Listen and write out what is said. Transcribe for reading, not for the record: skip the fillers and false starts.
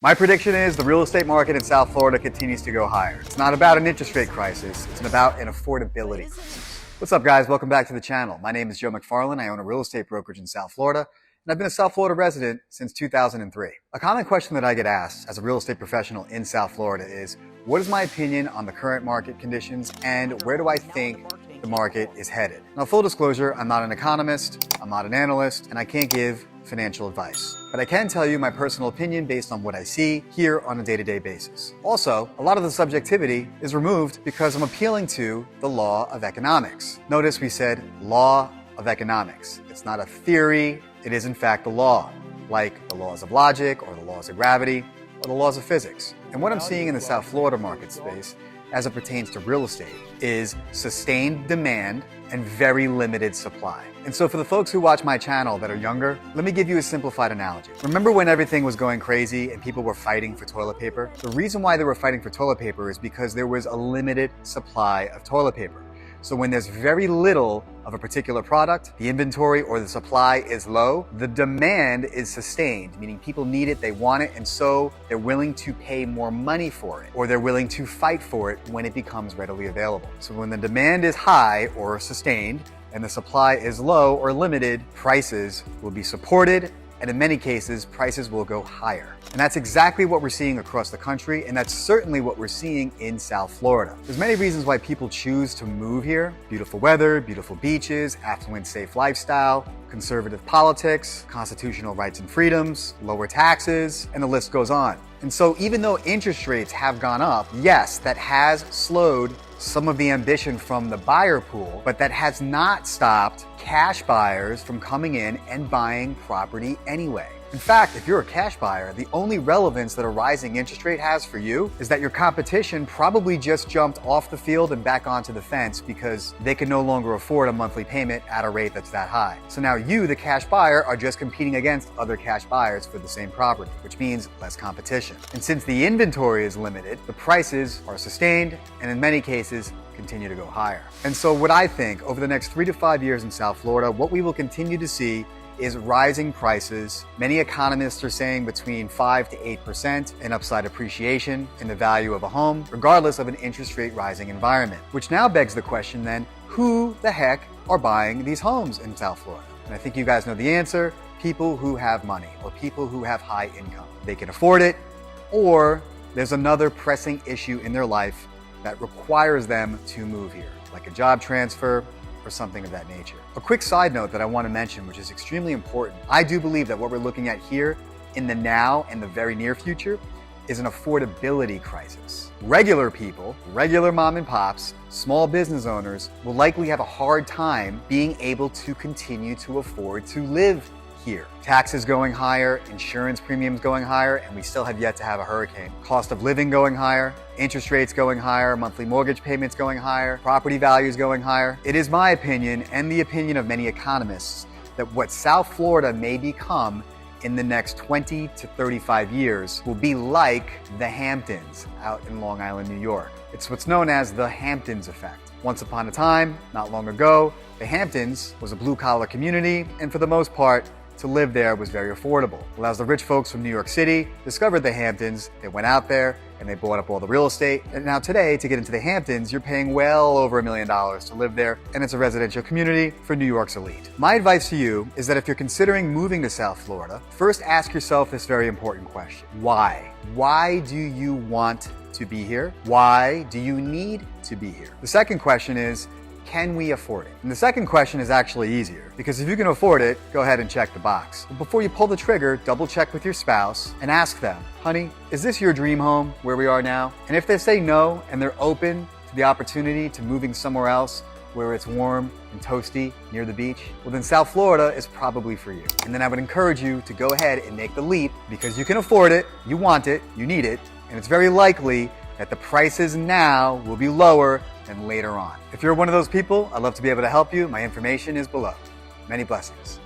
My prediction is the real estate market in South Florida continues to go higher. It's not about an interest rate crisis, it's about an affordability crisis. What's up, guys? Welcome back to the channel. My name is Joe McFarlane. I own a real estate brokerage in South Florida, and I've been a South Florida resident since 2003. A common question that I get asked as a real estate professional in South Florida is, what is my opinion on the current market conditions and where do I think the market is headed? Now, full disclosure, I'm not an economist, I'm not an analyst, and I can't give financial advice. But I can tell you my personal opinion based on what I see here on a day-to-day basis. Also, a lot of the subjectivity is removed because I'm appealing to the law of economics. Notice we said law of economics. It's not a theory, it is in fact the law, like the laws of logic or the laws of gravity or the laws of physics. And what I'm seeing in the South Florida market space as it pertains to real estate is sustained demand and very limited supply. And so for the folks who watch my channel that are younger, let me give you a simplified analogy. Remember when everything was going crazy and people were fighting for toilet paper? The reason why they were fighting for toilet paper is because there was a limited supply of toilet paper. So when there's very little of a particular product, the inventory or the supply is low, the demand is sustained, meaning people need it, they want it, and so they're willing to pay more money for it, or they're willing to fight for it when it becomes readily available. So when the demand is high or sustained, and the supply is low or limited, prices will be supported, and in many cases, prices will go higher. And that's exactly what we're seeing across the country, and that's certainly what we're seeing in South Florida. There's many reasons why people choose to move here. Beautiful weather, beautiful beaches, affluent, safe lifestyle, conservative politics, constitutional rights and freedoms, lower taxes, and the list goes on. And so even though interest rates have gone up, yes, that has slowed some of the ambition from the buyer pool, but that has not stopped cash buyers from coming in and buying property anyway. In fact, if you're a cash buyer, the only relevance that a rising interest rate has for you is that your competition probably just jumped off the field and back onto the fence because they can no longer afford a monthly payment at a rate that's that high. So now you, the cash buyer, are just competing against other cash buyers for the same property, which means less competition. And since the inventory is limited, the prices are sustained and in many cases continue to go higher. And so what I think over the next 3 to 5 years in South Florida, what we will continue to see is rising prices. Many economists are saying between 5 to 8% in upside appreciation in the value of a home, regardless of an interest rate rising environment. Which now begs the question then, who the heck are buying these homes in South Florida? And I think you guys know the answer, people who have money or people who have high income. They can afford it, or there's another pressing issue in their life that requires them to move here, like a job transfer, or something of that nature. A quick side note that I want to mention, which is extremely important. I do believe that what we're looking at here in the now and the very near future is an affordability crisis. Regular people, regular mom and pops, small business owners will likely have a hard time being able to continue to afford to live here. Taxes going higher, insurance premiums going higher, and we still have yet to have a hurricane. Cost of living going higher, interest rates going higher, monthly mortgage payments going higher, property values going higher. It is my opinion and the opinion of many economists that what South Florida may become in the next 20 to 35 years will be like the Hamptons out in Long Island, New York. It's what's known as the Hamptons effect. Once upon a time, not long ago, the Hamptons was a blue-collar community, and for the most part, to live there was very affordable. Well, as the rich folks from New York City discovered the Hamptons, they went out there and they bought up all the real estate. And now today, to get into the Hamptons, you're paying well over $1 million to live there, and it's a residential community for New York's elite. My advice to you is that if you're considering moving to South Florida, first ask yourself this very important question. Why? Why do you want to be here? Why do you need to be here? The second question is, can we afford it? And the second question is actually easier, because if you can afford it, go ahead and check the box. But before you pull the trigger, double check with your spouse and ask them, honey, is this your dream home where we are now? And if they say no and they're open to the opportunity to moving somewhere else where it's warm and toasty near the beach, well then South Florida is probably for you. And then I would encourage you to go ahead and make the leap, because you can afford it, you want it, you need it, and it's very likely that the prices now will be lower than later on. If you're one of those people, I'd love to be able to help you. My information is below. Many blessings.